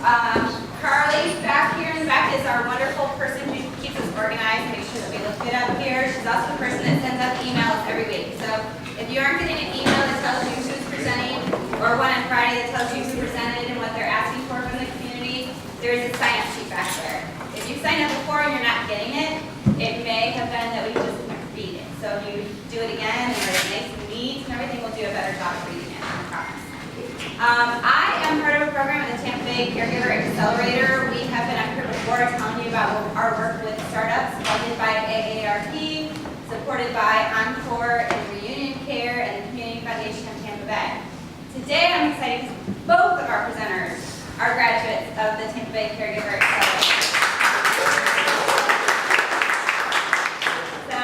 Carly, back here in the back, is our wonderful person who keeps us organized, make sure that we look good up here. She's also the person that sends out emails every week. So if you aren't getting an email that tells you who's presenting, or one on Friday that tells you who presented and what they're asking for from the community, there is a sign-up sheet back there. If you signed up before and you're not getting it, it may have been that we just didn't read it. So if you do it again and it's nice and neat and everything, we'll do a better job of reading it, I promise. I am part of a program at the Tampa Bay Caregiver Accelerator. We have been up here before telling you about our work with startups funded by AARP, supported by Encore and Reunion Care and the Community Foundation of Tampa Bay. Today I'm excited because both of our presenters are graduates of the Tampa Bay Caregiver Accelerator. So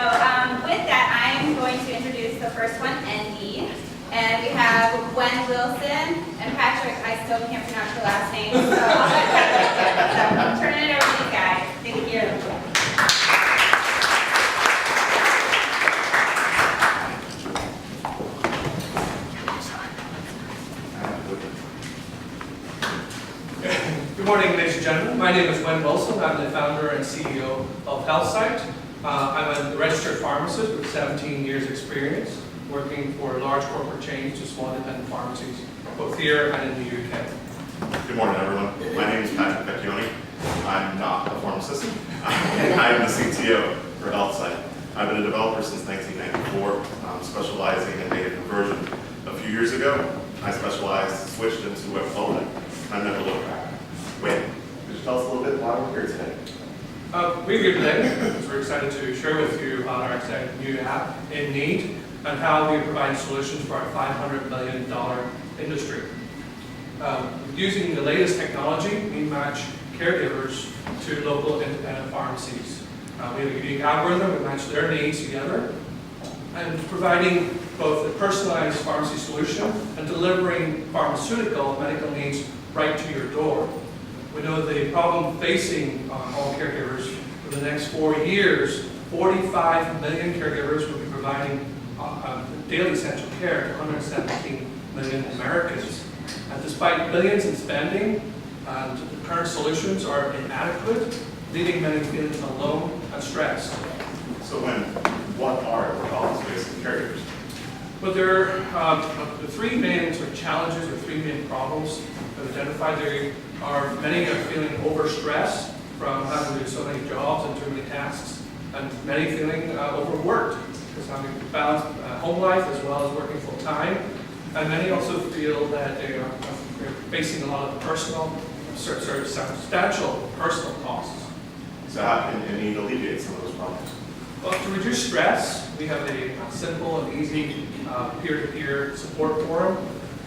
with that, I am going to introduce the first one, EnNeed. And we have Gwen Wilson and Patrick. I still can't pronounce your last name, so I'll let Patrick do it. So I'm turning it over to these guys. Thank you. Good morning, ladies and gentlemen. My name is Gwen Wilson. I'm the founder and CEO of HealthSite. I'm a registered pharmacist with 17 years experience, working for large corporate chains to small independent pharmacies, both here and in the UK. Good morning, everyone. My name is Patrick Vecchione. I'm not a pharmacist. I'm the CTO for HealthSite. I've been a developer since 1994, specializing in data conversion. A few years ago, I switched into web development, and I never looked back. Wait, could you tell us a little bit why we're here today? We're here today because we're excited to share with you about our exciting new app, EnNeed, and how we provide solutions for our $500 million industry. Using the latest technology, we match caregivers to local independent pharmacies. We have a unique algorithm that matches their needs together, and providing both a personalized pharmacy solution and delivering pharmaceutical and medical needs right to your door. We know the problem facing all caregivers for the next 4 years, 45 million caregivers will be providing daily essential care to 117 million Americans. And despite billions in spending, the current solutions are inadequate, leaving many feeling alone and stressed. So what are the problems facing caregivers? But there are the three main sort of challenges or three main problems that we've identified. There are many are feeling overstressed from having to do so many jobs and too many tasks, and many feeling overworked because having to balance home life as well as working full time. And many also feel that they're facing a lot of personal, substantial personal costs. So how can EnNeed alleviate some of those problems? Well, to reduce stress, we have a simple and easy peer-to-peer support forum,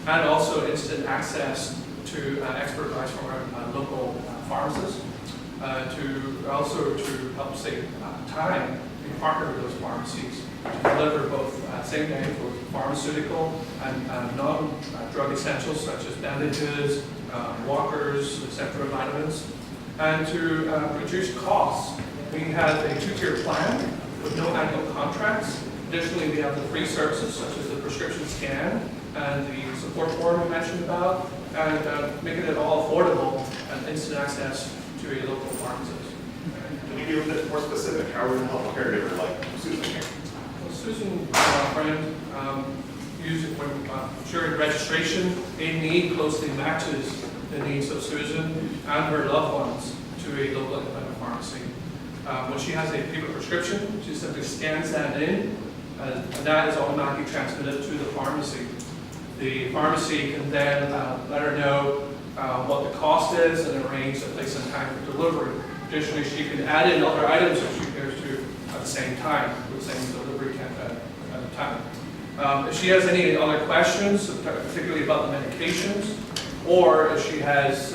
and also instant access to expert advice from our local pharmacists. To help save time, we partner with those pharmacies to deliver both same day for pharmaceutical and non-drug essentials such as bandages, walkers, etc., vitamins, and to reduce costs. We have a 2-tier plan with no annual contracts. Additionally, we have the free services such as the prescription scan and the support forum we mentioned about, and making it all affordable and instant access to a local pharmacist. Can you be a bit more specific? How are we going to help a caregiver like Susan here? Well, Susan, friend, during registration, EnNeed closely matches the needs of Susan and her loved ones to a local independent pharmacy. When she has a paper prescription, she simply scans that in, and that is automatically transmitted to the pharmacy. The pharmacy can then let her know what the cost is and arrange a place and time for delivery. Additionally, she can add in other items that she cares to at the same time, with the same delivery at a time. If she has any other questions, particularly about the medications, or if she has,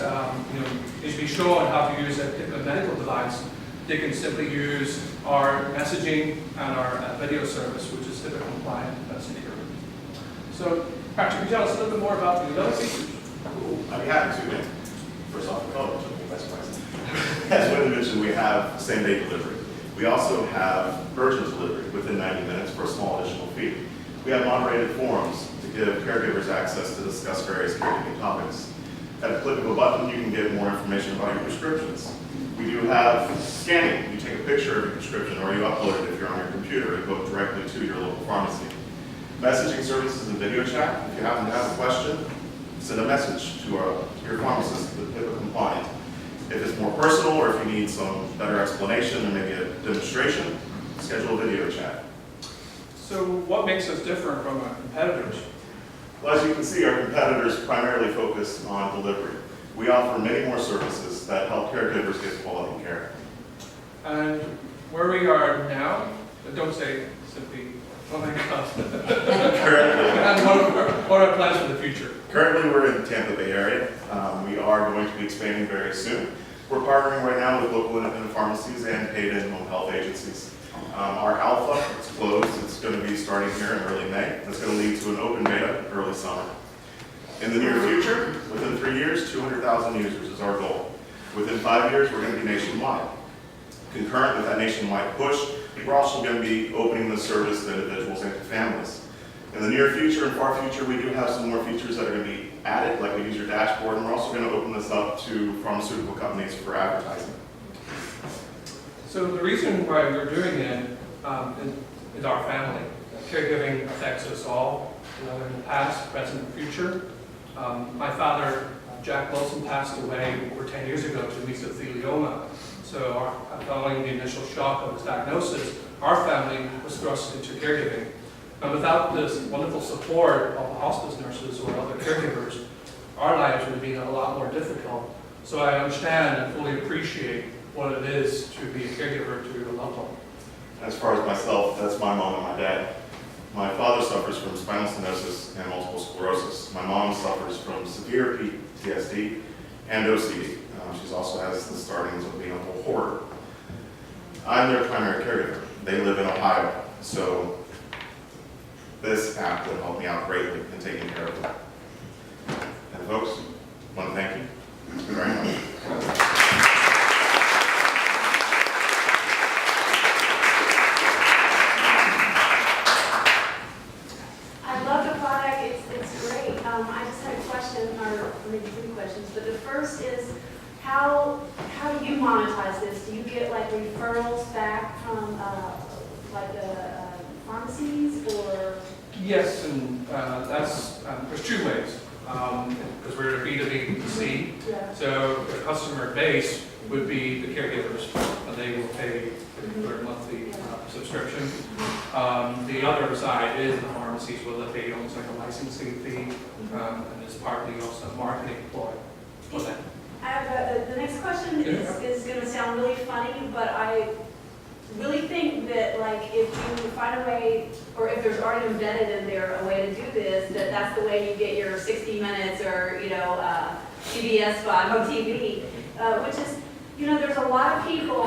needs to be shown how to use a particular medical device, they can simply use our messaging and our video service, which is HIPAA compliant and secure. So, Patrick, can you tell us a little bit more about the other features? I'd be happy to. First off, the color, which I think that's nice. As Wendy mentioned, we have same-day delivery. We also have urgent delivery within 90 minutes for a small additional fee. We have moderated forums to give caregivers access to discuss various caregiving topics. At the click of a button, you can get more information about your prescriptions. We do have scanning. You take a picture of your prescription or you upload it if you're on your computer and go directly to your local pharmacy. Messaging services and video chat. If you happen to have a question, send a message to your pharmacist that's HIPAA compliant. If it's more personal or if you need some better explanation or maybe a demonstration, schedule a video chat. So what makes us different from our competitors? Well, as you can see, our competitors primarily focus on delivery. We offer many more services that help caregivers get quality care. And where we are now, don't say simply, oh my God. Currently, And what are our plans for the future? Currently, we're in the Tampa Bay area. We are going to be expanding very soon. We're partnering right now with local independent pharmacies and paid in-home health agencies. Our alpha, it's closed. It's going to be starting here in early May. That's going to lead to an open beta early summer. In the near future, within 3 years, 200,000 users is our goal. Within 5 years, we're going to be nationwide. Concurrent with that nationwide push, we're also going to be opening the service to individuals and to families. In the near future and far future, we do have some more features that are going to be added, like a user dashboard, and we're also going to open this up to pharmaceutical companies for advertising. So the reason why we're doing it is our family. Caregiving affects us all, in the past, present, and future. My father, Jack Wilson, passed away over 10 years ago to mesothelioma. So following the initial shock of his diagnosis, our family was thrust into caregiving. And without this wonderful support of hospice nurses or other caregivers, our lives would have been a lot more difficult. So I understand and fully appreciate what it is to be a caregiver to a loved one. As far as myself, that's my mom and my dad. My father suffers from spinal stenosis and multiple sclerosis. My mom suffers from severe PTSD and OCD. She also has the startings of being a whole hoarder. I'm their primary caregiver. They live in Ohio, so this app will help me out greatly in taking care of them. And folks, I want to thank you very much. I just had a question, or maybe 3 questions, but the first is, how do you monetize this? Do you get like referrals back from pharmacies, or? Yes, and there's 2 ways, because we're a B2B2C. Yeah. So the customer base would be the caregivers, and they will pay their monthly subscription. The other side is the pharmacies will pay almost like a licensing fee, and it's partly also a marketing ploy for them. I have the next question is going to sound really funny, but I really think that like if you find a way, or if there's already embedded in there a way to do this, that's the way you get your 60 minutes or CBS spot on TV, which is, there's a lot of people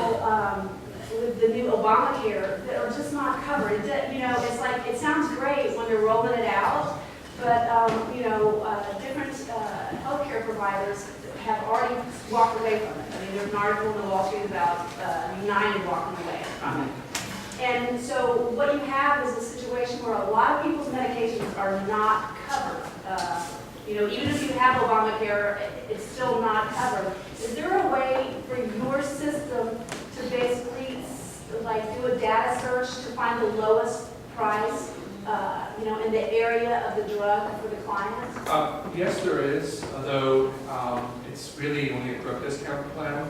with the new Obamacare that are just not covered. It's like, it sounds great when you're rolling it out, but different healthcare providers have already walked away from it. I mean, there's an article in the Wall Street about United walking away from it. And so what you have is a situation where a lot of people's medications are not covered. Even if you have Obamacare, it's still not covered. Is there a way for your system to basically do a data search to find the lowest price, in the area of the drug for the client? Yes, there is, although it's really only a drug discount plan.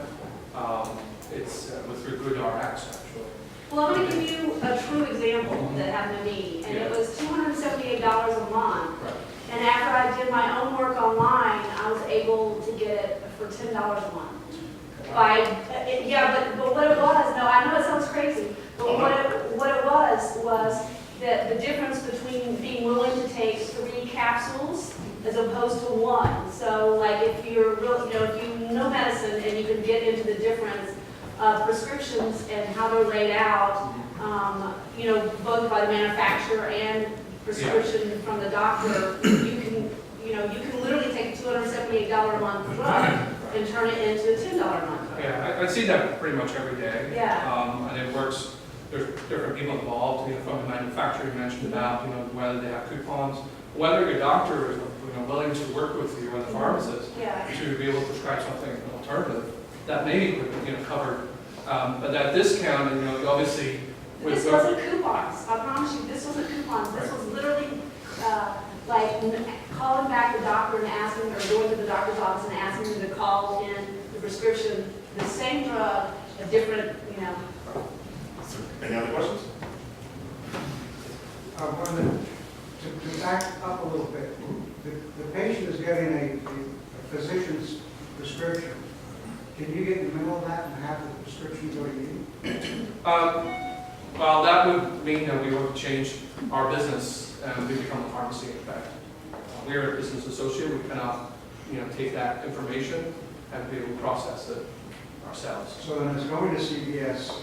It's through GoodRx, actually. Well, I'm going to give you a true example that happened to me, and it was $278 a month. Right. And after I did my own work online, I was able to get it for $10 a month. But what it was, no, I know it sounds crazy, but what it was that the difference between being willing to take 3 capsules as opposed to 1. So like if you're real, if you know medicine and you can get into the difference of prescriptions and how they're laid out, both by the manufacturer and prescription from the doctor, you can literally take a $278 a month drug and turn it into a $10 a month drug. Yeah, I see that pretty much every day. Yeah. And it works. There's different people involved, from the manufacturer you mentioned about, whether they have coupons, whether your doctor is willing to work with you and the pharmacist Yeah. to be able to prescribe something an alternative that maybe would, covered. But that discount, and, obviously, This wasn't coupons, I promise you, this wasn't coupons, this was literally, calling back the doctor and asking, or going to the doctor's office and asking them to call in the prescription, the same drug, a different, So, any other questions? To back up a little bit, the patient is getting a physician's prescription. Can you get in the middle of that and have the prescription go to you? Well, that would mean that we would change our business and we become a pharmacy in fact. We are a business associate, we cannot, take that information and be able to process it ourselves. So then it's going to CVS,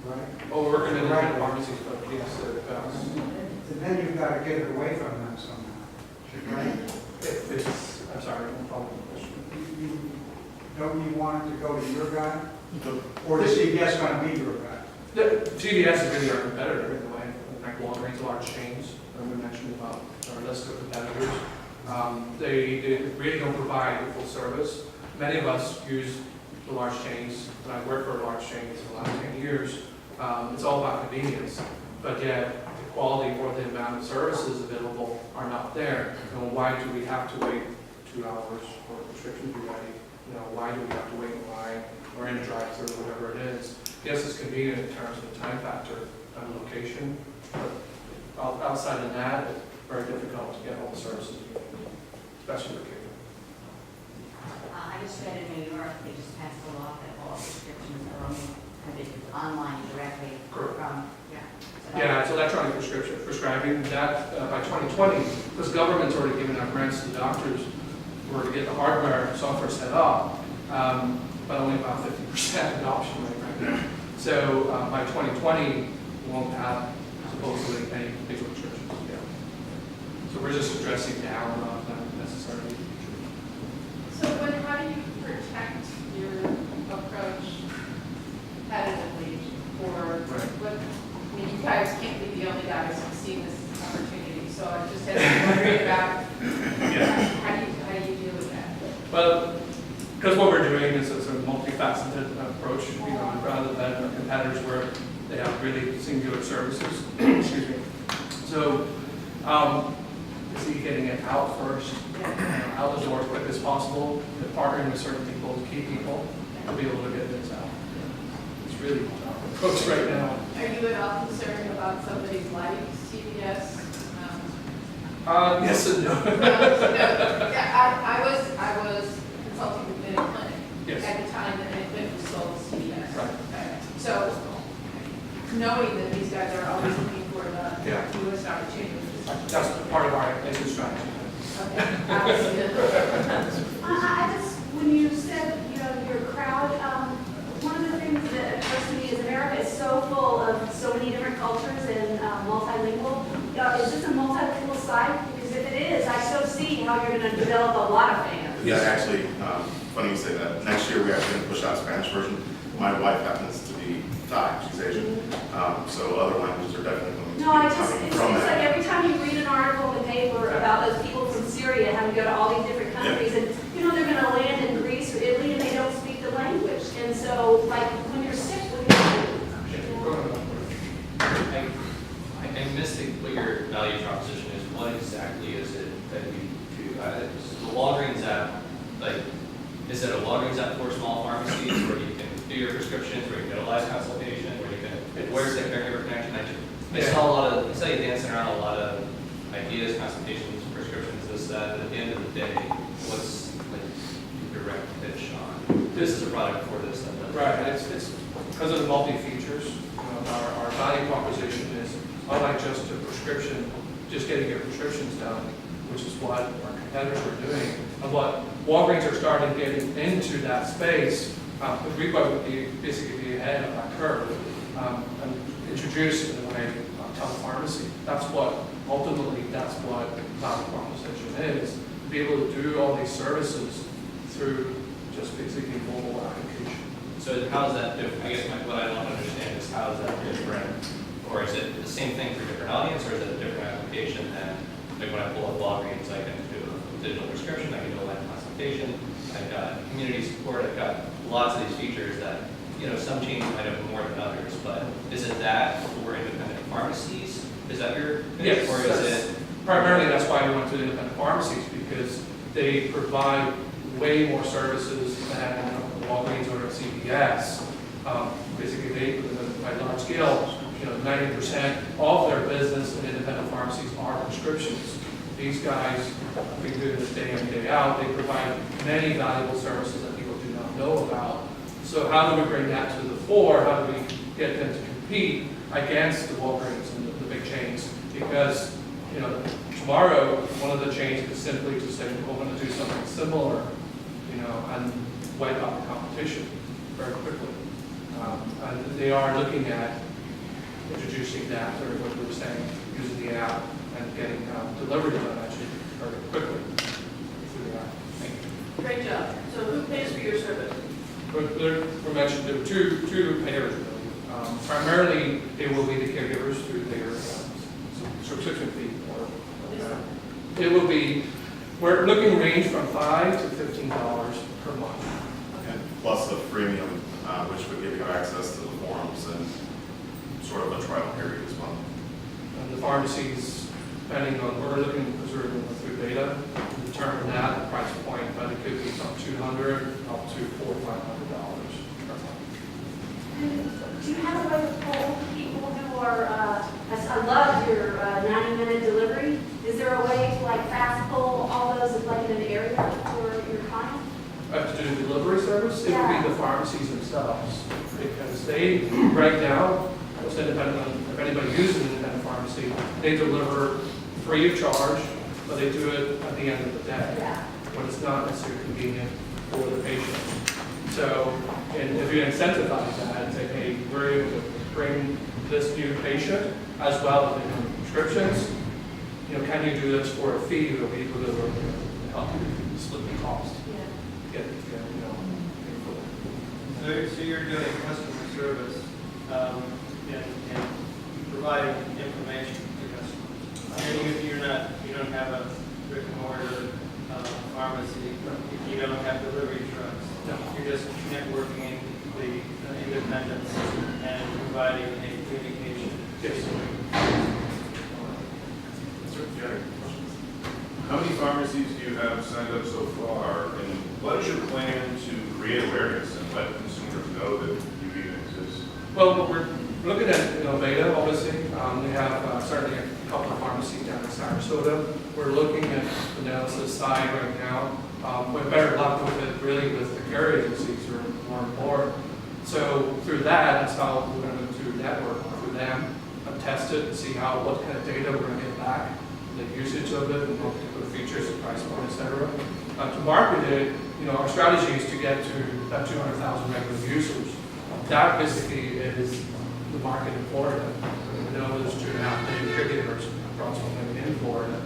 right? Oh, we're working in different pharmacies, but yes, And then you've got to get it away from them somehow, right? I'm sorry, I don't follow the question. Don't you want it to go to your guy? Or is CVS going to be your guy? The CVS is really our competitor in a way, like Walgreens, large chains, we mentioned about our list of competitors. They really don't provide the full service. Many of us use the large chains, and I've worked for large chains for the last 10 years. It's all about convenience, but yet the quality or the amount of services available are not there. And why do we have to wait 2 hours for a prescription to be ready? Why do we have to wait in line or in a drive-through, whatever it is? Yes, it's convenient in terms of the time factor and location, but outside of that, it's very difficult to get all the services, especially with kids. I just read in New York, they just passed a law that all prescriptions are only printed online directly Correct. from, Yeah, it's electronic prescribing, that by 2020, because government's already given out grants to doctors were to get the hardware software set up, but only about 50% adoption rate right now. So by 2020, we won't have supposedly any big restrictions. Yeah. So we're just addressing now, not necessarily. So how do you protect your approach competitively, or what? I mean, you guys can't be the only guys who've seen this opportunity. So I just had to worry about how do you deal with that? Well, because what we're doing is it's a multifaceted approach, rather than our competitors where they have really singular services. Excuse me. So, is he getting it out first, out the door as quick as possible, and partnering with certain people, key people, to be able to get this out. It's really our approach right now. Are you at all concerned about somebody's life, CVS? Yes and no. Yeah, I was consulting with a clinic Yes. at the time that it was sold to CVS. Right. Okay. So knowing that these guys are always looking for the Yeah. newest opportunity. That's part of our exit strategy. Okay. I just, when you said, your crowd, one of the things that occurs to me is America is so full of so many different cultures and multilingual. Is this a multilingual site? Because if it is, I so see how you're going to develop a lot of fans. Yeah, actually, funny you say that. Next year, we actually going to push out a Spanish version. My wife happens to be Thai, she's Asian, so other languages are definitely going to be No, it coming seems from like that. every time you read an article in the paper about those people from Syria having to go to all these different countries, and they're going to land in Greece or Italy and they don't speak the language. And so, when you're sick, what do you do? I missed what your value proposition is. What exactly is it that you do? The Walgreens app, is it a Walgreens app for small pharmacies where you can do your prescriptions, where you can get a live consultation, where you can, where's the caregiver connection? I saw I saw you dancing around a lot of ideas, consultations, prescriptions, this, that, and at the end of the day, what's your direct pitch on, this is a product for this, that, that. Right, it's because of the multi-features, our value proposition is, unlike just a prescription, just getting your prescriptions done, which is what our competitors are doing, and what Walgreens are starting getting into that space, we've got to basically be ahead of that curve, and introduce, in a way, telepharmacy. That's what value proposition is, to be able to do all these services through just basically mobile application. So how is that different? I guess what I don't understand is how is that different? Or is it the same thing for a different audience, or is it a different application than like when I pull up Walgreens, I can do a digital prescription, I can do a life consultation, I've got community support, I've got lots of these features that, you know, some chains might have more than others, but is it that for independent pharmacies? Is that your pitch, Yes, or is that's- it? Primarily, that's why we went to independent pharmacies, because they provide way more services than Walgreens or CVS. Basically, they, by large scale, you know, 90% of their business in independent pharmacies are prescriptions. These guys have been doing this day in, day out. They provide many valuable services that people do not know about. So how do we bring that to the fore? How do we get them to compete against the Walgreens and the big chains? Because, you know, tomorrow, one of the chains is simply to say, we're going to do something similar, you know, and wipe out the competition very quickly. And they are looking at introducing that, or what we were saying, using the app and getting delivery done actually very quickly through the app. Thank you. Great job. So who pays for your service? But there were mentioned, there were two payers really. Primarily, they will be the caregivers through their subscription fee. It will be, we're looking range from $5 to $15 per month. And plus a freemium, which would give you access to the forums and sort of a trial period as well. And the pharmacies, depending on, we're looking, because we're going through data, to determine that price point, but it could be from $200 up to $400 or $500 per month. Do you have a way to pull people who are, I love your 90-minute delivery. Is there a way to like fast pull all those like in an area for your client? To do delivery service, it would Yeah. be the pharmacies themselves, because they, right now, it's independent, if anybody uses an independent pharmacy, they deliver free of charge, but they do it at the end of the day, Yeah. when it's not necessarily convenient for the patient. So, and if you incentivize that and say, hey, we're able to bring this new patient as well as the prescriptions, you know, can you do this for a fee that we deliver to help you split the cost? Yeah. Get, you know, So you're doing customer service and providing information to customers. And you don't have a brick and mortar pharmacy. You don't have delivery trucks. No. You're just networking the independents and providing a communication. Yes. How many pharmacies do you have signed up so far, and what is your plan to create awareness and let consumers know that you even exist? Well, we're looking at, you know, beta, obviously. We have certainly a couple of pharmacies down in Sarasota. We're looking at the analysis side right now. With better luck with it, really, with the care agencies are more and more. So through that, that's how we're going to network through them and test it and see what kind of data we're going to get back, the usage of it, and what particular features, the price point, et cetera. To market it, you know, our strategy is to get to that 200,000 regular users. That basically is the market in Florida. We know there's 2.5 million caregivers approximately in Florida.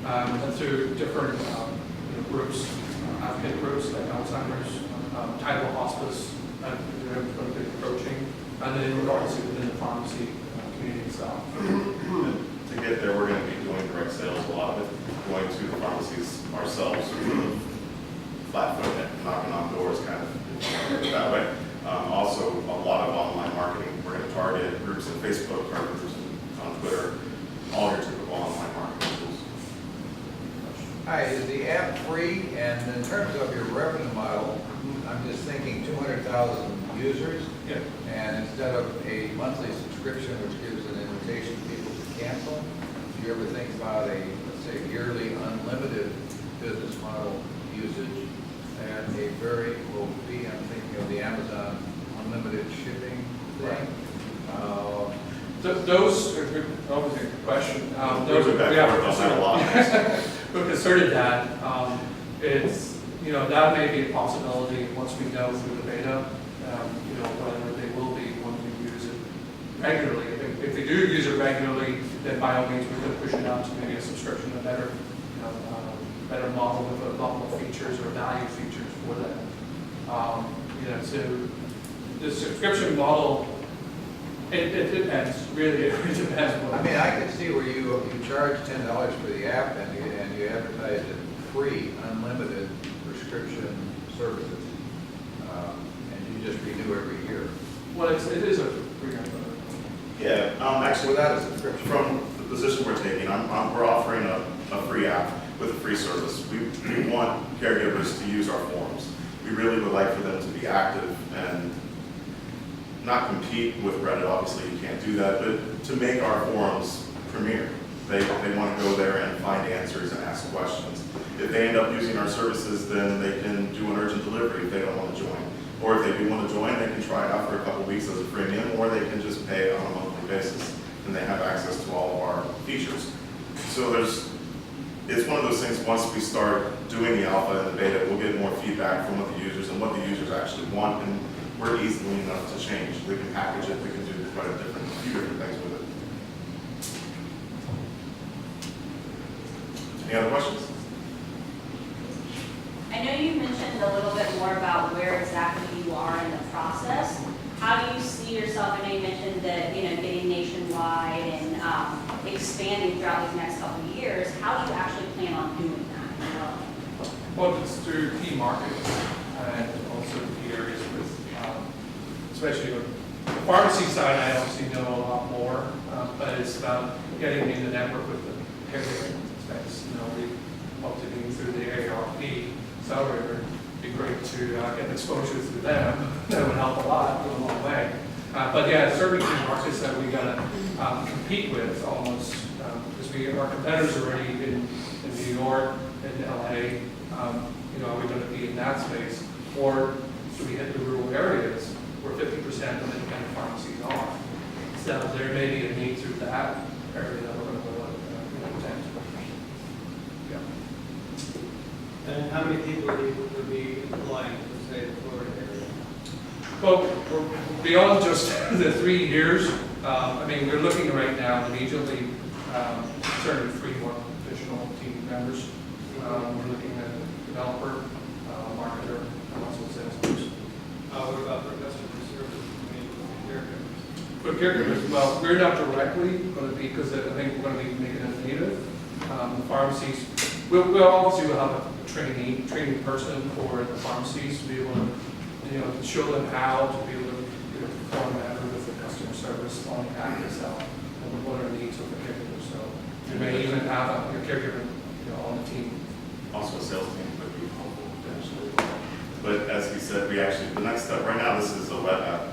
And through different groups, advocate groups like Alzheimer's, Tidal Hospice, they're going to be approaching, and then obviously within the pharmacy community itself. To get there, we're going to be doing direct sales, a lot of it, going to the pharmacies ourselves, sort of flat-footed it, knocking on doors kind of that way. Also, a lot of online marketing. We're going to target groups on Facebook, target groups on Twitter, all your typical online marketing tools. Hi, is the app free? And in terms of your revenue model, I'm just thinking 200,000 users. Yeah. And instead of a monthly subscription, which gives an invitation to people to cancel, do you ever think about a, let's say, yearly unlimited business model usage and a very low fee? I'm thinking of the Amazon unlimited shipping thing. Those are good, obviously a good question. Those are back we have and forth on that a lot. we considered that. It's, you know, that may be a possibility once we know through the beta, you know, whether they will be when we use it regularly. If they do use it regularly, then by all means we could push it out to maybe a subscription, a better, you know, better model with a lot more features or value features for them. You know, so the subscription model It depends, really, it depends. I mean, I can see where you charge $10 for the app and you advertise it free, unlimited prescription services. And you just renew every year. Well, it is a free Yeah, actually, Without a subscription. from the position we're taking, we're offering a free app with a free service. We want caregivers to use our forums. We really would like for them to be active and not compete with Reddit, obviously you can't do that, but to make our forums premier. They want to go there and find answers and ask questions. If they end up using our services, then they can do an urgent delivery if they don't want to join. Or if they do want to join, they can try it out for a couple weeks as a freemium, or they can just pay on a monthly basis, and they have access to all of our features. So it's one of those things, once we start doing the alpha and the beta, we'll get more feedback from what the users and what the users actually want, and we're easily enough to change. We can package it, we can do quite a few different things with it. Any other questions? I know you mentioned a little bit more about where exactly you are in the process. How do you see yourself? I know you mentioned that, getting nationwide and expanding throughout these next couple of years. How do you actually plan on doing that? Well, it's through key markets and also key areas with, especially with the pharmacy side, I obviously know a lot more, but it's about getting in the network with the caregiving space. We hope to be through the ARP accelerator. It'd be great to get exposure through them. That would help a lot, go a long way. But yeah, certainly key markets that we got to compete with almost, because our competitors are already in New York, in LA. Are we going to be in that space, or do we hit the rural areas where 50% of independent pharmacies are? So there may be a need through that area that we're going to attend to. Yeah. And how many people would be applying to, say, the Florida area? Well, we're beyond just the 3 years. We're looking right now immediately, certainly 3 more additional team members. We're looking at a developer, marketer, and also a salesperson. What about for customer service? Caregivers? For caregivers, well, we're not directly going to be, because I think we're going to be making it native. The pharmacies, we'll obviously will have a training person for the pharmacies to be able to, show them how to be able to perform better with the customer service on the app itself and what are needs of the caregivers. So we may even have a caregiver, on the team. Also a sales team would be helpful potentially. But as he said, the next step, right now this is a web app.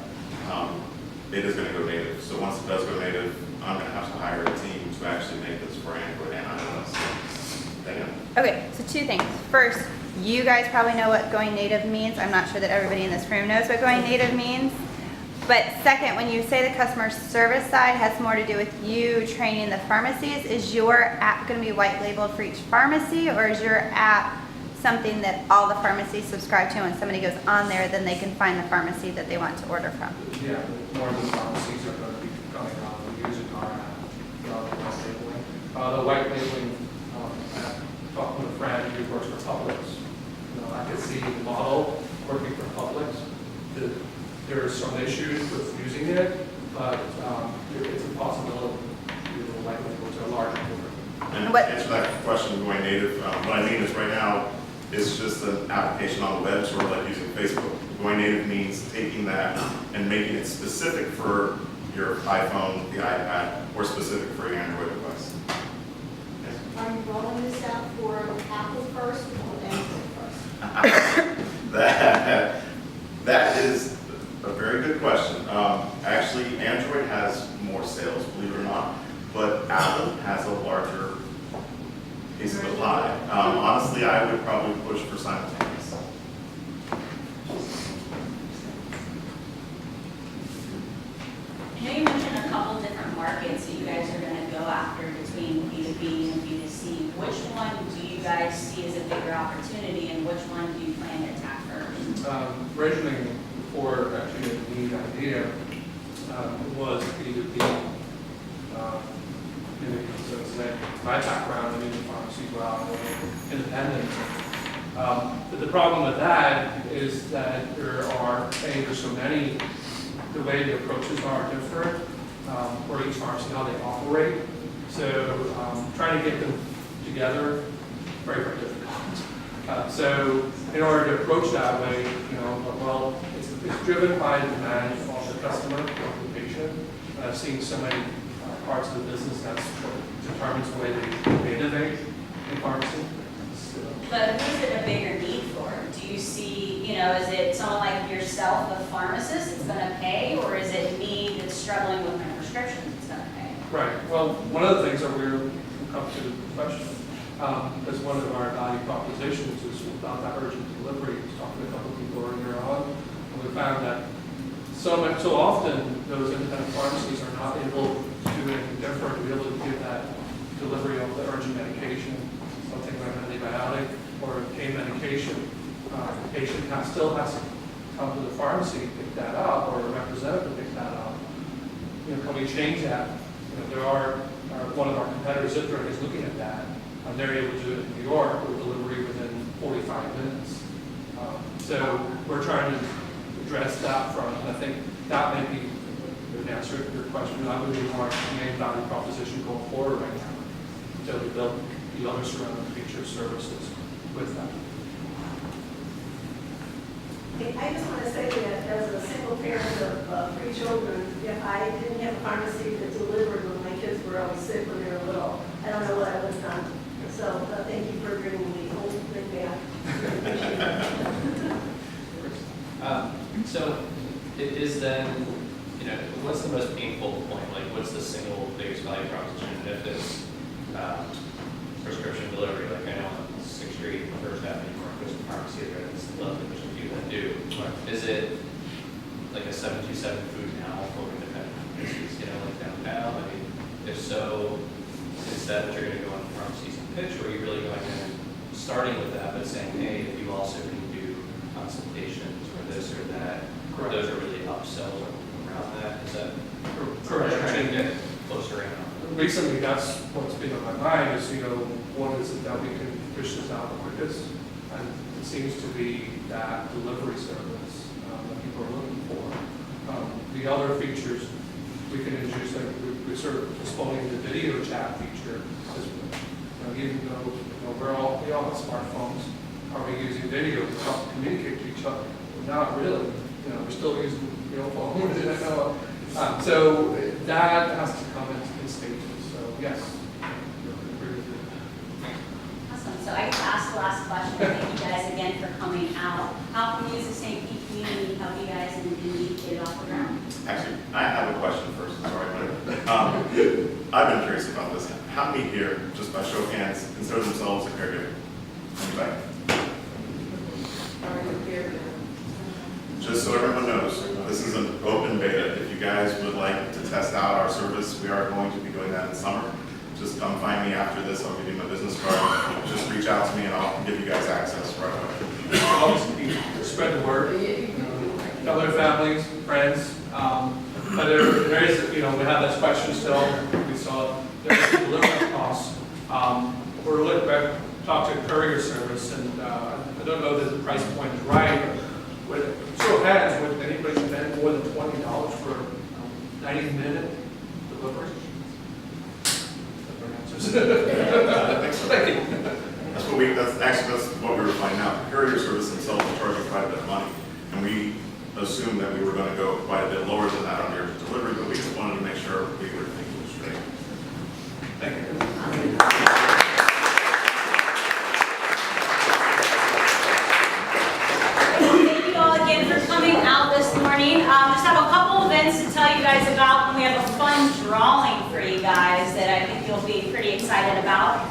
It is going to go native. So once it does go native, I'm going to have to hire a team to actually make this for Android and iOS. Daniel? Okay, so 2 things. First, you guys probably know what going native means. I'm not sure that everybody in this room knows what going native means. But second, when you say the customer service side has more to do with you training the pharmacies, is your app going to be white labeled for each pharmacy, or is your app something that all the pharmacies subscribe to, and when somebody goes on there, then they can find the pharmacy that they want to order from? Yeah, more of the pharmacies are going to be coming on and using our app rather than white labeling. The white labeling, talking with a friend who works for Publix, I could see the model working for Publix. There are some issues with using it, but it's a possibility to do the white label to a larger group. And What- to answer that question, going native, what I mean is right now, it's just an application on the web, sort of like using Facebook. Going native means taking that and making it specific for your iPhone, the iPad, or specific for your Android device. Yes. Are you rolling this out for Apple first or Android first? That is a very good question. Actually, Android has more sales, believe it or not, but Apple has a larger piece of the pie. Honestly, I would probably push for simultaneous. I know you mentioned a couple different markets that you guys are going to go after between B2B and B2C. Which one do you guys see as a bigger opportunity, and which one do you plan to attack first? Originally, before actually the EnNeed idea, was B2B. So it's like my background in pharmacy, well, independent. But the problem with that is that there's so many the way the approaches are different for each pharmacy, how they operate. So trying to get them together, very, very difficult. So in order to approach that way, you know, well, it's driven by the demand of the customer, of the patient. I've seen so many parts of the business that's what determines the way they innovate in pharmacy. So, But who's it a bigger need for? Do you see, you know, is it someone like yourself, a pharmacist, that's going to pay, or is it me that's struggling with my prescriptions that's going to pay? right. Well, one of the things that we'll come to the question, as one of our value propositions is about that urgent delivery. I was talking to a couple of people earlier on, and we found that so often those independent pharmacies are not able to do anything different, to be able to give that delivery of the urgent medication, something like an antibiotic or a pain medication. The patient still has to come to the pharmacy to pick that up, or a representative to pick that up. You know, can we change that? You know, there are one of our competitors, Zipdrug, is looking at that, and they're able to do it in New York with delivery within 45 minutes. So we're trying to address that front, and I think that may be the answer to your question. That would be our main value proposition going forward right now, until we build the other surrounding feature services with that. I just want to say that as a single parent of 3 children, if I didn't have a pharmacy that delivered when my kids were always sick when they were little, I don't know what I would have done. So thank you for bringing the whole thing back. Appreciate it. So it is then, you know, what's the most painful point? Like, what's the single biggest value proposition? And if it's prescription delivery, like I know on 6th Street, First Avenue, there's a pharmacy there, it's lovely, there's a few that do. Is it like a 727 food now for independent pharmacies, you know, like downtown? I mean, if so, is that what you're going to go in pharmacies and pitch, or are you really going in and starting with that, but saying, hey, if you also can do consultations or this or that, Correct. those are really upsells around that? Is that Correct. trying to get closer in? Recently, that's what's been on my mind is, you know, what is it that we can push this out the quickest? And it seems to be that delivery service that people are looking for. The other features we can introduce, like we're sort of postponing the video chat feature. Because, you know, even though we all have smartphones, are we using video to help communicate to each other? Not really. You know, we're still using phones. So that has to come in stages. So yes, agree with you. Awesome. So I guess ask the last question. Thank you guys again for coming out. How can we use the St. Pete community help you guys and EnNeed get it off the ground? Actually, I have a question first, sorry. I've been curious about this. How many here, just by show of hands, consider themselves a caregiver? Anybody? Are you here? Just so everyone knows, this is an open beta. If you guys would like to test out our service, we are going to be doing that in summer. Just come find me after this. I'll give you my business card. Just reach out to me and I'll give you guys access right away. Obviously, spread the word. Tell their families, friends. But there is, we have this question still. We saw there's delivery costs. We're looking at talk to courier service, and I don't know that the price point is right. But show of hands, would anybody spend more than $20 for a 90-minute delivery? Thank you. That's what we were finding out. The courier service themselves are charging quite a bit of money, and we assumed that we were going to go quite a bit lower than that on the urgent delivery, but we just wanted to make sure we were thinking straight. Thank you. Thank you all again for coming out this morning. Just have a couple events to tell you guys about, and we have a fun drawing for you guys that I think you'll be pretty excited about.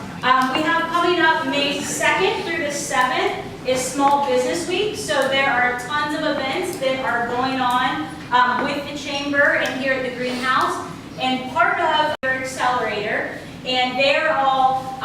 We have coming up May 2nd through the 7th is Small Business Week, so there are tons of events that are going on with the Chamber and here at the Greenhouse, and part of your accelerator, and they're all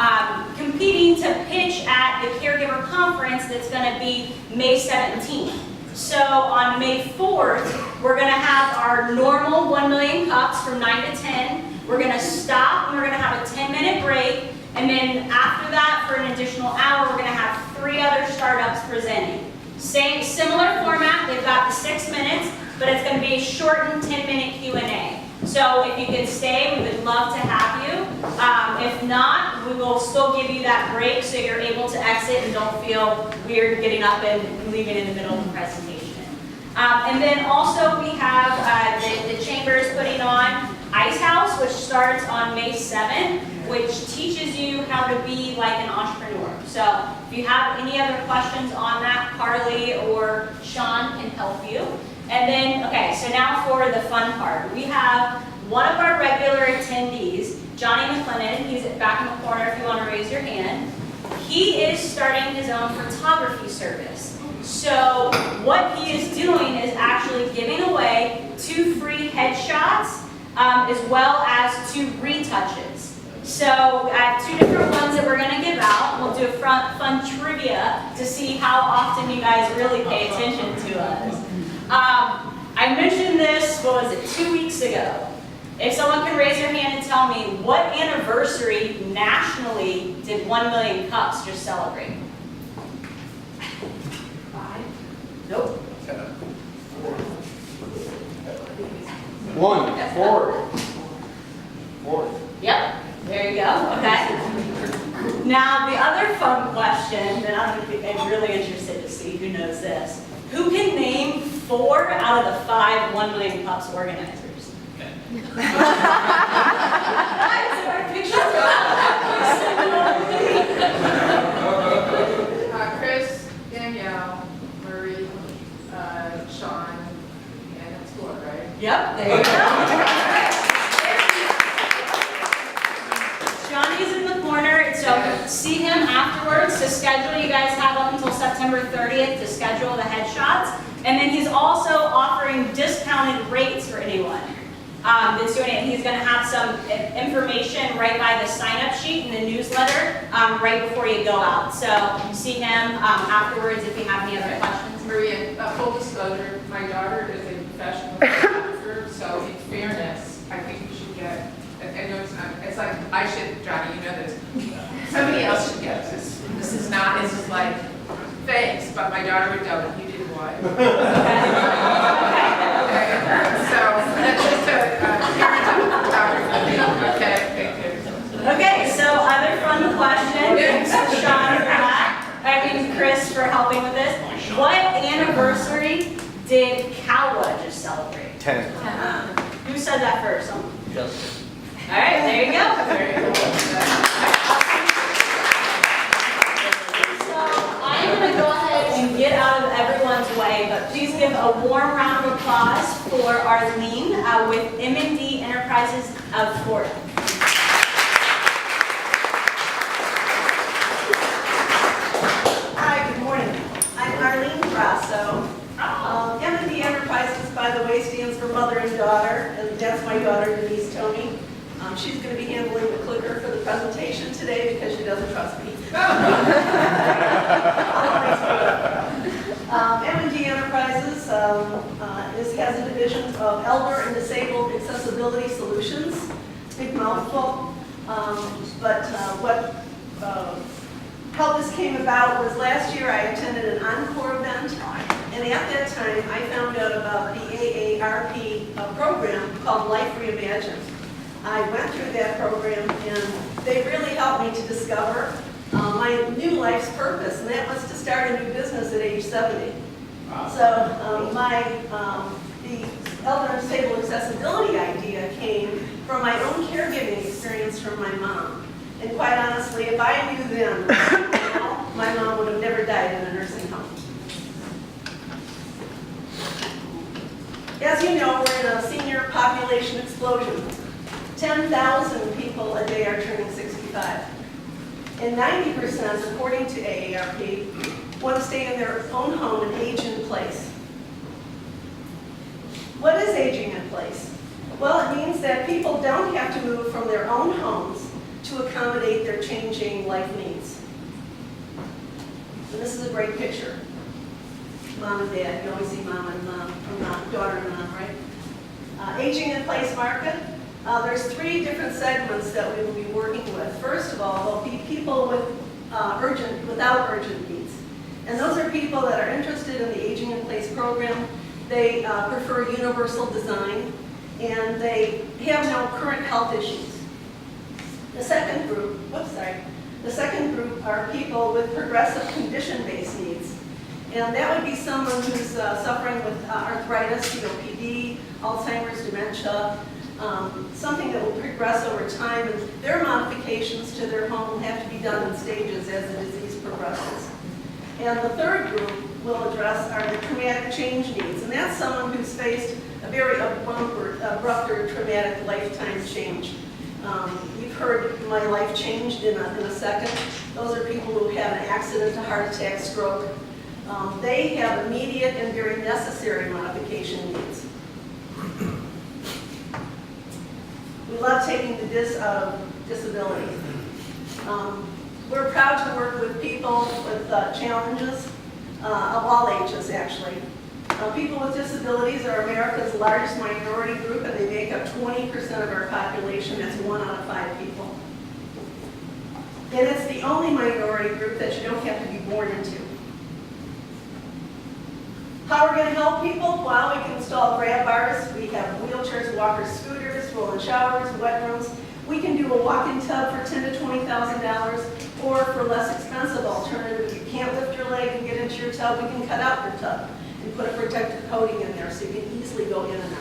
competing to pitch at the Caregiver Conference that's going to be May 17th. So on May 4th, we're going to have our normal 1 million cups from 9 to 10. We're going to stop and we're going to have a 10-minute break. And then after that, for an additional hour, we're going to have 3 other startups presenting. Similar format. They've got the 6 minutes. but it's going to be a shortened 10-minute Q&A. So if you can stay, we would love to have you. If not, we will still give you that break so you're able to exit and don't feel weird getting up and leaving in the middle of the presentation. And then also we have the Chamber is putting on Ice House, which starts on May 7th, which teaches you how to be like an entrepreneur. So if you have any other questions on that, Carly or Sean can help you. And then, okay, so now for the fun part. We have one of our regular attendees, Johnny McLennan. He's back in the corner if you want to raise your hand. He is starting his own photography service. So what he is doing is actually giving away 2 free headshots as well as 2 retouches. So I have 2 different ones that we're going to give out. We'll do a fun trivia to see how often you guys really pay attention to us. I mentioned this, what was it, 2 weeks ago. If someone can raise your hand and tell me what anniversary nationally did 1 million cups just celebrate? 5? Nope. 1, 4. 4. Yep, there you go, okay. Now, the other fun question, and I'm really interested to see who knows this. Who can name 4 out of the 5 1 million cups organizers? Chris, Danielle, Marie, Sean, and it's Flora, right? Yep, there you go. Johnny's in the corner, so see him afterwards to schedule. You guys have up until September 30th to schedule the headshots. And then he's also offering discounted rates for anyone that's doing it. He's going to have some information right by the sign-up sheet in the newsletter right before you go out. So see him afterwards if you have any other questions. Maria, full disclosure, my daughter is a professional photographer, so in fairness, I think you should get, I know it's like, I should, Johnny, you know this, somebody else should get this. This is not, this is like, thanks, but my daughter would tell me, you did what? Okay, so that's just a parent of photography. Okay, thank you. Okay, so other fun question. Thanks to Sean for that. Chris for helping with this. What anniversary did Cowwa just celebrate? 10. Who said that first? Justin. All right, there you go. So I'm going to go ahead and get out of everyone's way, but please give a warm round of applause for Arlene with EnNeed Enterprises of Florida. Hi, good morning. I'm Arlene Grasso. EnNeed Enterprises, by the way, stands for Mother and Daughter, and that's my daughter, Denise Tony. She's going to be handling the clicker for the presentation today because she doesn't trust me. EnNeed Enterprises has a division of elder and disabled accessibility solutions. Big mouthful. How this came about was last year I attended an Encore event, and at that time I found out about the AARP program called Life Reimagined. I went through that program and they really helped me to discover my new life's purpose, and that was to start a new business at age 70. So the elder and disabled accessibility idea came from my own caregiving experience from my mom. And quite honestly, if I knew then, my mom would have never died in a nursing home. As you know, we're in a senior population explosion. 10,000 people a day are turning 65. And 90%, according to AARP, want to stay in their own home and age in place. What is aging in place? Well, it means that people don't have to move from their own homes to accommodate their changing life needs. And this is a great picture. Mom and dad, you always see mom and mom, or daughter and mom, right? Aging in place market. There's 3 different segments that we will be working with. First of all, will be people with without urgent needs. And those are people that are interested in the Aging in Place program They prefer universal design, and they have no current health issues. The second group, the second group are people with progressive condition-based needs. And that would be someone who's suffering with arthritis, COPD, Alzheimer's, dementia, something that will progress over time, and their modifications to their home will have to be done in stages as the disease progresses. And the third group we'll address are the traumatic change needs, and that's someone who's faced a very abrupt or traumatic lifetime change. You've heard my life changed in a second. Those are people who have an accident, a heart attack, stroke. They have immediate and very necessary modification needs. We love taking the dis out of disability. We're proud to work with people with challenges of all ages, actually. People with disabilities are America's largest minority group, and they make up 20% of our population. That's 1 out of 5 people. And it's the only minority group that you don't have to be born into. How are we going to help people? Well, we can install grab bars. We have wheelchairs, walkers, scooters, roll-in showers, wet rooms. We can do a walk-in tub for $10,000 to $20,000, or for less expensive alternative, if you can't lift your leg and get into your tub, we can cut out your tub and put a protective coating in there so you can easily go in and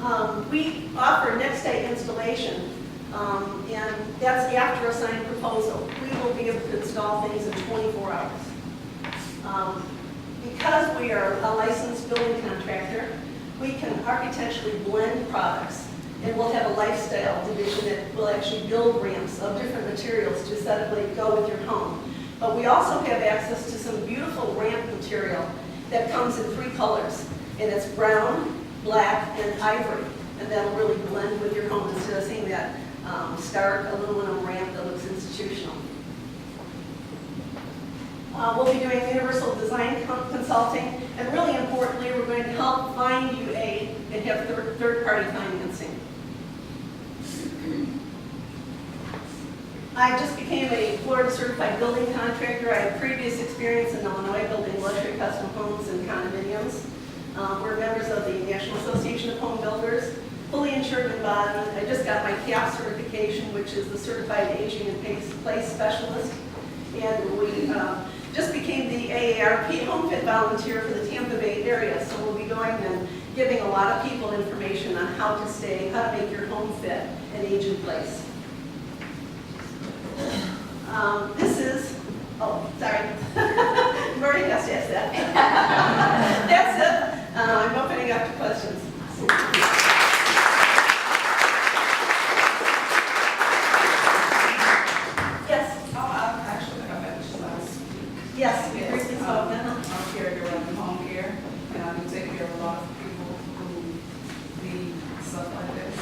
out. We offer next day installation, and that's after a signed proposal. We will be able to install things in 24 hours. Because we are a licensed building contractor, we can architecturally blend products, and we'll have a lifestyle division that will actually build ramps of different materials to aesthetically go with your home. But we also have access to some beautiful ramp material that comes in 3 colors, and it's brown, black, and ivory, and that'll really blend with your home instead of seeing that stark aluminum ramp that looks institutional. We'll be doing universal design consulting, and really importantly, we're going to help find you aid and have third-party financing. I just became a Florida certified building contractor. I have previous experience in Illinois building luxury custom homes and condominiums. We're members of the National Association of Home Builders, fully insured and bonded. I just got my CAP certification, which is the Certified Aging in Place Specialist. And we just became the AARP Home Fit Volunteer for the Tampa Bay area. So we'll be going and giving a lot of people information on how to stay, how to make your home fit and age in place. This is, oh, sorry. You've already asked that. That's it. I'm opening up to questions. Yes. Oh, actually, I mentioned last week. Yes, we briefly spoke. I'm a caregiver in home care, and I do take care of a lot of people who need stuff like this.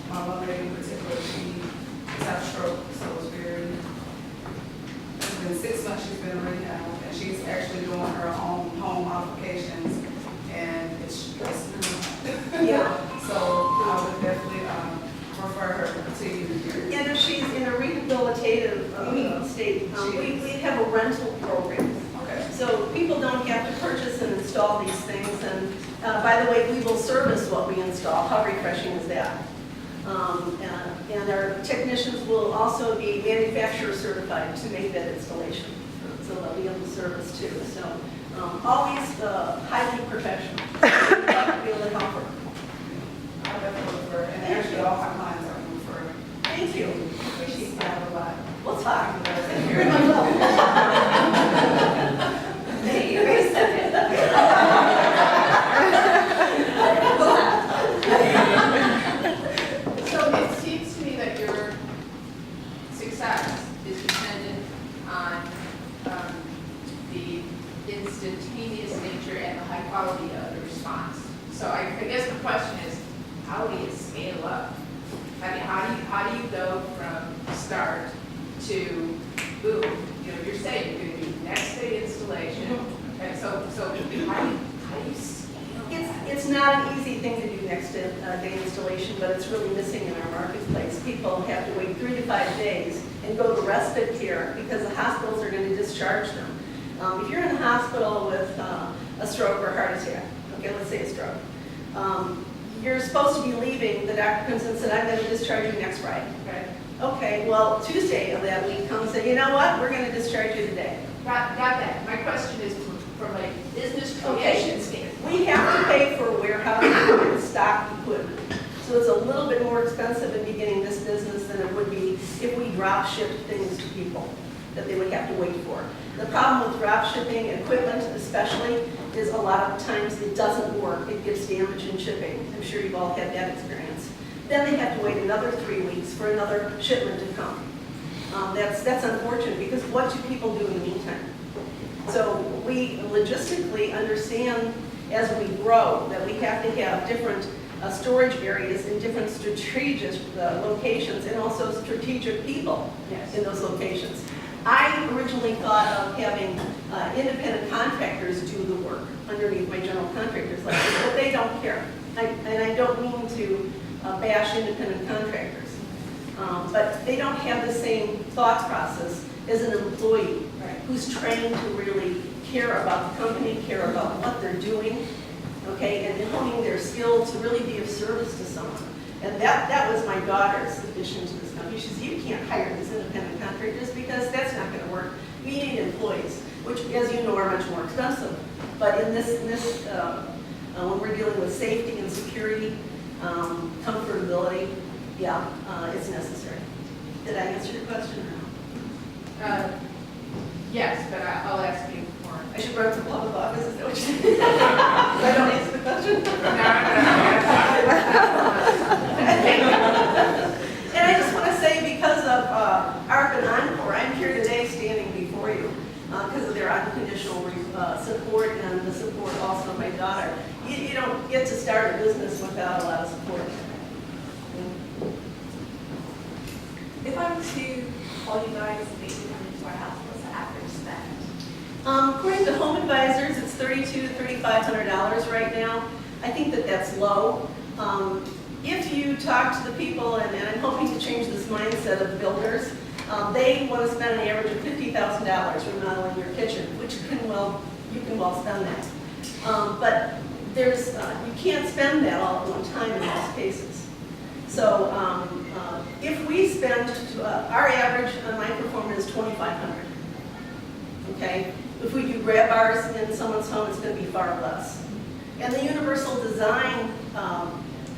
My mother in particular, she had a stroke, so it was very, it's been 6 months she's been in rehab, and she's actually doing her own home modifications, and it's stressful. Yeah. So I would definitely refer her to continue to do it. And if she's in a rehabilitative state, we have a rental program. Okay. So people don't have to purchase and install these things. And by the way, we will service what we install. How refreshing is that? And our technicians will also be manufacturer certified to make that installation. So they'll be able to service too. So always highly professional. Be able to help her. I definitely refer, and actually all my clients are referring. Thank you. Appreciate that a lot. We'll talk. Very much love. Hey, wait a second. So it seems to me that your success is dependent on the instantaneous nature and the high quality of the response. So I guess the question is, how do you scale up? I mean, how do you go from start to boom? You know, you're saying you're going to do next day installation. Okay, so how do you scale? It's not an easy thing to do next day installation, but it's really missing in our marketplace. People have to wait 3 to 5 days and go to respite care because the hospitals are going to discharge them. If you're in the hospital with a stroke or heart attack, okay, let's say a stroke, you're supposed to be leaving, the doctor comes in and said, I'm going to discharge you next Friday. Right. Okay, well, Tuesday of that week comes and say, you know what, we're going to discharge you today. Got that. My question is from a business creation standpoint. We have to pay for warehousing and stock equipment. So it's a little bit more expensive in beginning this business than it would be if we drop shipped things to people that they would have to wait for. The problem with drop shipping equipment especially is a lot of times it doesn't work. It gets damaged in shipping. I'm sure you've all had that experience. Then they have to wait another 3 weeks for another shipment to come. That's unfortunate because what do people do in the meantime? So we logistically understand as we grow that we have to have different storage areas in different strategic locations and also strategic people in those locations. I originally thought of having independent contractors do the work underneath my general contractors license, but they don't care. And I don't mean to bash independent contractors, but they don't have the same thought process as an employee who's trained to really care about the company, care about what they're doing, okay, and honing their skill to really be of service to someone. And that was my daughter's addition to this company. She said, you can't hire these independent contractors because that's not going to work. We need employees, which, as you know, are much more expensive. But in this when we're dealing with safety and security, comfortability, it's necessary. Did I answer your question or no? Yes, but I'll ask you more. I should run for public office, is that what you said? I don't answer the question? And I just want to say, because of ARP and Encore, I'm here today standing before you because of their unconditional support and the support also of my daughter. You don't get to start a business without a lot of support. If I were to call you guys and make you come into our house, what's the average spend? According to Home Advisors, it's $3,200 to $3,500 right now. I think that that's low. If you talk to the people, and I'm hoping to change this mindset of builders, they want to spend an average of $50,000 remodeling your kitchen, which you can well spend that. But you can't spend that all at one time in most cases. So if we spend, our average on my performer is $2,500. Okay? If we do grab bars in someone's home, it's going to be far less. And the universal design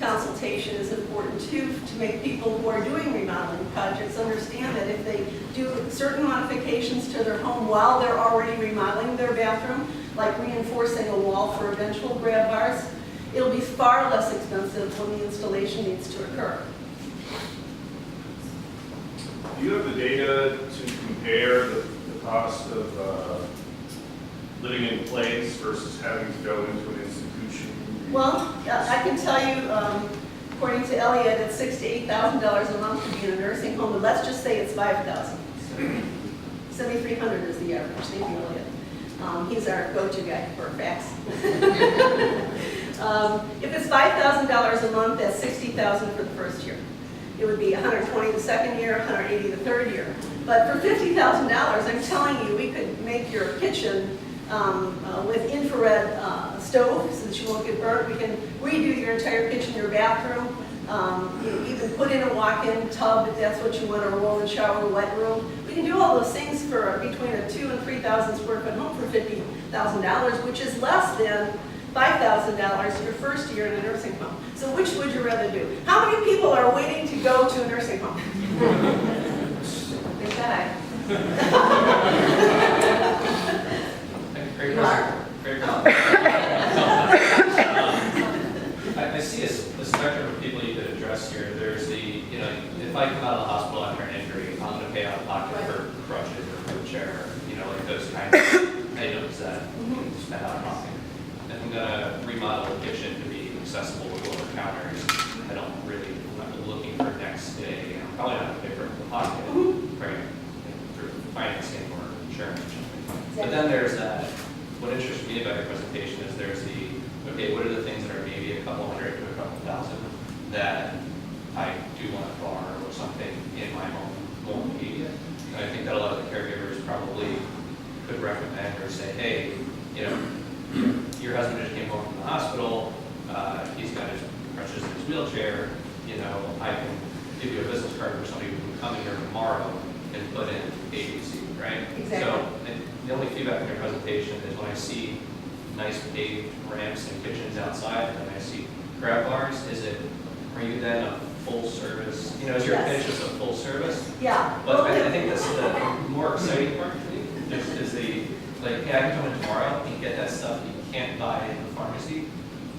consultation is important too, to make people who are doing remodeling projects understand that if they do certain modifications to their home while they're already remodeling their bathroom, like reinforcing a wall for eventual grab bars, it'll be far less expensive when the installation needs to occur. Do you have the data to compare the cost of living in place versus having to go into an institution? Well, I can tell you, according to Elliot, it's $6,000 to $8,000 a month to be in a nursing home, but let's just say it's $5,000. $7,300 is the average. Thank you, Elliot. He's our go-to guy for facts. If it's $5,000 a month, that's $60,000 for the first year. It would be $120 the second year, $180 the third year. But for $50,000, I'm telling you, we could make your kitchen with infrared stove so that you won't get burnt. We can redo your entire kitchen, your bathroom. You even put in a walk-in tub if that's what you want, a roll-in shower, wet room. We can do all those things for between a 2,000 and 3,000 square foot home for $50,000, which is less than $5,000 your first year in a nursing home. So which would you rather do? How many people are waiting to go to a nursing home? They said Great You question. Great question. I see a spectrum of people you could address here. There's if I come out of the hospital after an injury, I'm going to pay out of pocket for crutches or wheelchair, like those kinds of items that you can spend out of pocket. If I'm going to remodel the kitchen to be accessible with lower counters, I'm not looking for next day. I'm probably not going to pay for it in the pocket, right? Through financing or insurance or something. But then there's that. What interests me about your presentation is there's what are the things that are maybe a couple hundred to a couple thousand that I do want to borrow or something in my home won't be. And I think that a lot of the caregivers probably could recommend or say, hey, you know, your husband just came home from the hospital, he's got his crutches in his wheelchair, you know, I can give you a business card for somebody who can come in here tomorrow and put in ABC, right? Exactly. So, and the only feedback in your presentation is when I see nice paved ramps and kitchens outside, and then I see grab bars, are you then a full service, you know, is your Yes. pitch just a full service? Yeah. But I think that's the more exciting part for me, is the, like, hey, I can come in tomorrow and get that stuff you can't buy in the pharmacy,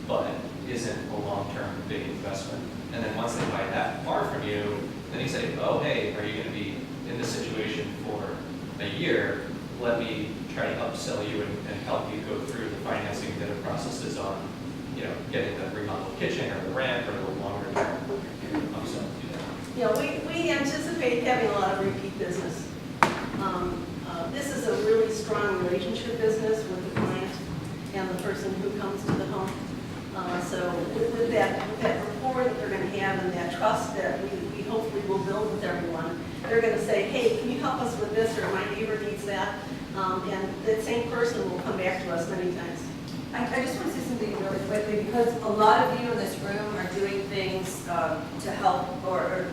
but isn't a long-term big investment. And then once they buy that far from you, then you say, oh, hey, are you gonna be in this situation for a year? Let me try to upsell you and help you go through the financing that it processes on, you know, getting the remodeled kitchen or the ramp or the longer term upsell to that. Yeah, we anticipate having a lot of repeat business. This is a really strong relationship business with the client and the person who comes to the home. So with that rapport that they're going to have and that trust that we hopefully will build with everyone, they're going to say, hey, can you help us with this, or my neighbor needs that, and that same person will come back to us many times. I just want to say something really quickly, because a lot of you in this room are doing things to help or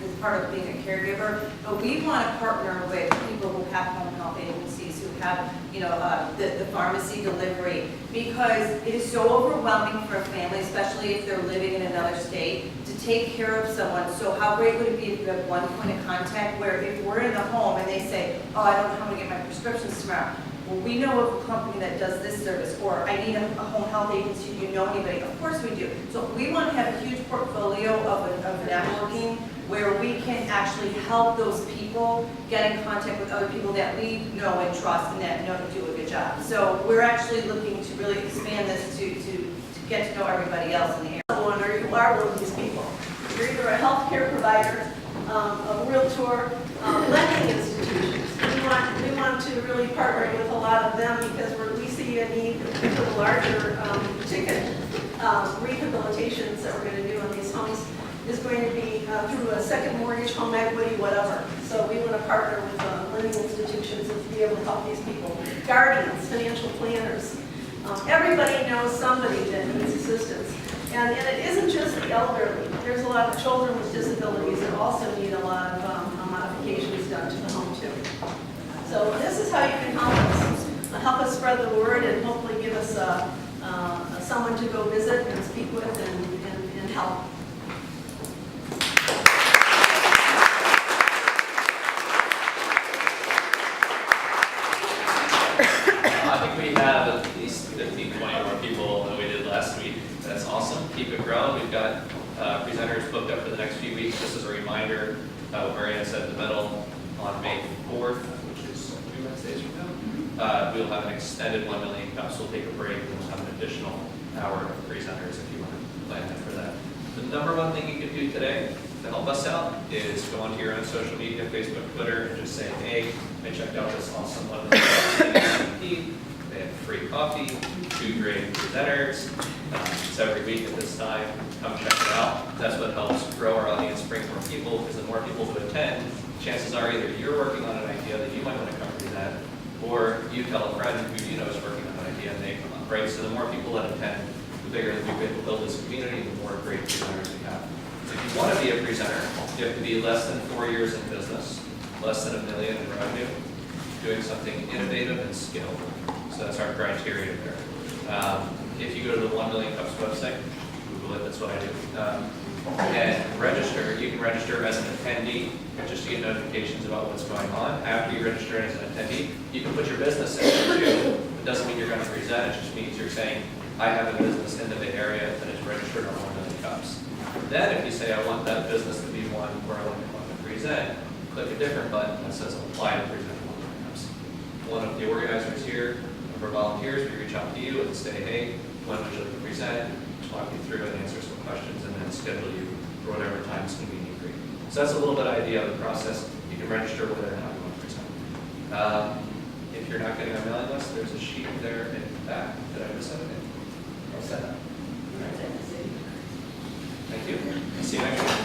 as part of being a caregiver, but we want to partner with people who have home health agencies, who have, you know, the pharmacy delivery, because it is so overwhelming for a family, especially if they're living in another state, to take care of someone. So how great would it be if you have one point of contact where if we're in the home and they say, oh, I don't know how to get my prescriptions tomorrow. Well, we know of a company that does this service, or I need a home health agency, do you know anybody? Of course we do. So we want to have a huge portfolio of networking where we can actually help those people get in contact with other people that we know and trust and that know do a good job. So we're actually looking to really expand this to get to know everybody else in the area. Or you are one of these people. You're either a healthcare provider, a realtor, lending institutions. We want to really partner with a lot of them because we see a need for the larger ticket rehabilitations that we're going to do on these homes is going to be through a second mortgage, home equity, whatever. So we want to partner with lending institutions and to be able to help these people. Guardians, financial planners. Everybody knows somebody that needs assistance. And it isn't just the elderly. There's a lot of children with disabilities that also need a lot of modifications done to the home too. So this is how you can help us spread the word and hopefully give us someone to go visit and speak with and help. I think we have at least 15, 20 more people than we did last week. That's awesome. Keep it growing. We've got presenters booked up for the next few weeks. Just as a reminder, what Marianne said in the middle, on May 4th, which is 2 Wednesdays from now, we'll have an extended 1 million cups. We'll take a break and we'll have an additional hour of presenters if you want to plan that for that. The number one thing you can do today to help us out is go onto your own social media, Facebook, Twitter, and just say, hey, I checked out this awesome one. They have free coffee, 2 great presenters. It's every week at this time. Come check it out. That's what helps grow our audience, bring more people, because the more people who attend, chances are either you're working on an idea that you might want to come present, or you tell a friend who you know is working on an idea and they come up, right? So the more people that attend, the bigger that we can build this community, the more great presenters we have. So if you want to be a presenter, you have to be less than 4 years in business, less than $1 million in revenue, doing something innovative and skilled. So that's our criteria there. If you go to the 1 Million Cups website, Google it, that's what I do, and register, you can register as an attendee just to get notifications about what's going on. After you register as an attendee, you can put your business in there too. It doesn't mean you're going to present, it just means you're saying, I have a business in the Bay Area that is registered on 1 Million Cups. Then if you say, I want that business to be one where I want to present, click a different button that says apply to present 1 Million Cups. One of the organizers here, for volunteers, we reach out to you and say, hey, when would you like to present, talk you through and answer some questions, and then schedule you for whatever time is convenient for you. So that's a little bit of idea of the process. You can register whether or not you want to present. If you're not getting a mailing list, there's a sheet there in the back that I just sent in. I'll send that. Thank you. See you next week.